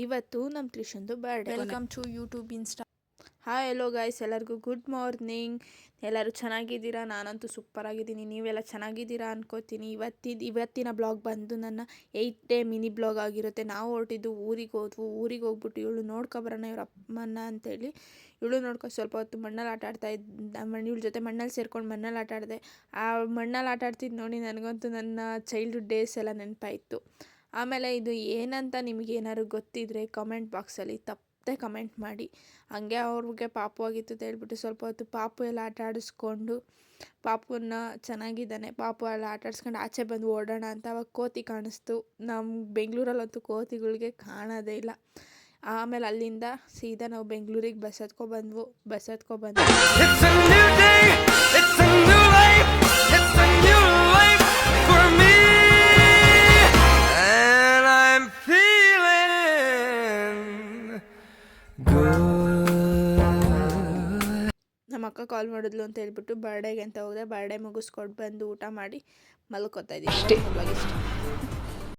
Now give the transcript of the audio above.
ಇವತ್ತು ನಮ್ಮ ತ್ರಿಷಂದು birthday. Welcome to YouTube Insta. Hi hello guys, ಎಲ್ಲರಿಗೂ ಗುಡ್ ಮಾರ್ನಿಂಗ್. ಎಲ್ಲರೂ ಚೆನ್ನಾಗಿದ್ದೀರಾ? ನಾನಂತೂ ಸೂಪರ್ ಆಗಿದ್ದೀನಿ. ನೀವೆಲ್ಲ ಚೆನ್ನಾಗಿದ್ದೀರಾ ಅನ್ಕೋತೀನಿ. ಇವತ್ತಿನ ಬ್ಲಾಗ್ ಬಂದು ನನ್ನ 8 ಡೇ ಮಿನಿ ಬ್ಲಾಗ್ ಆಗಿರುತ್ತೆ. ನಾವು ಹೊರಟಿದ್ದು ಊರಿಗೆ ಹೋಗ್ಬಿಟ್ಟು ಇವಳು ನೋಡ್ಕೊಬರೋಣ ಇವ್ರ ಅಮ್ಮನ ಅಂತೇಳಿ. ಇವಳು ನೋಡ್ಕೊಂಡು ಸ್ವಲ್ಪ ಹೊತ್ತು ಮಣ್ಣಲ್ಲಿ ಆಟ ಇವಳ ಜೊತೆ ಮಣ್ಣಲ್ಲಿ ಸೇರ್ಕೊಂಡು ಮಣ್ಣಲ್ಲಿ ಆಟ ಆಡಿದೆ. ಆ ಮಣ್ಣಲ್ಲಿ ಆಟ ಆಡ್ತಿದ್ದು ನೋಡಿ ನನಗಂತೂ ನನ್ನ ಚೈಲ್ಡ್ಹುಡ್ ಡೇಸ್ ಎಲ್ಲ ನೆನಪಾಯಿತು. ಆಮೇಲೆ ಇದು ಏನಂತ ನಿಮಗೇನಾದ್ರು ಗೊತ್ತಿದ್ದರೆ ಕಮೆಂಟ್ ಬಾಕ್ಸಲ್ಲಿ ತಪ್ಪದೆ ಕಮೆಂಟ್ ಮಾಡಿ. ಹಾಗೆ ಅವ್ರಿಗೆ ಪಾಪು ಆಗಿತ್ತು ಅಂತ ಹೇಳ್ಬಿಟ್ಟು ಸ್ವಲ್ಪ ಹೊತ್ತು ಪಾಪು ಎಲ್ಲ ಆಟ ಆಡಿಸ್ಕೊಂಡು, ಪಾಪುನ ಚೆನ್ನಾಗಿದ್ದಾನೆ, ಪಾಪು ಎಲ್ಲ ಆಟ ಆಡಿಸ್ಕೊಂಡು ಆಚೆ ಬಂದು ಓಡೋಣ ಅಂತ ಅವಾಗ ಕೋತಿ ಕಾಣಿಸ್ತು. ನಮ್ಮ ಬೆಂಗಳೂರಲ್ಲಂತೂ ಕೋತಿಗಳಿಗೆ ಕಾಣೋದೇ ಇಲ್ಲ. ಆಮೇಲೆ ಅಲ್ಲಿಂದ ಸೀದಾ ನಾವು ಬೆಂಗಳೂರಿಗೆ ಬಸ್ ಹತ್ಕೊಬಂದ್ವು. ನಮ್ಮ ಅಕ್ಕ ಕಾಲ್ ಮಾಡಿದ್ಲು ಅಂತ ಹೇಳ್ಬಿಟ್ಟು ಬರ್ಡೇಗೆ ಅಂತ ಹೋದೆ. ಬರ್ಡೇ ಮುಗಿಸ್ಕೊಂಡು ಬಂದು ಊಟ ಮಾಡಿ ಮಲ್ಕೋತಾ ಇದ್ದೀನಿ.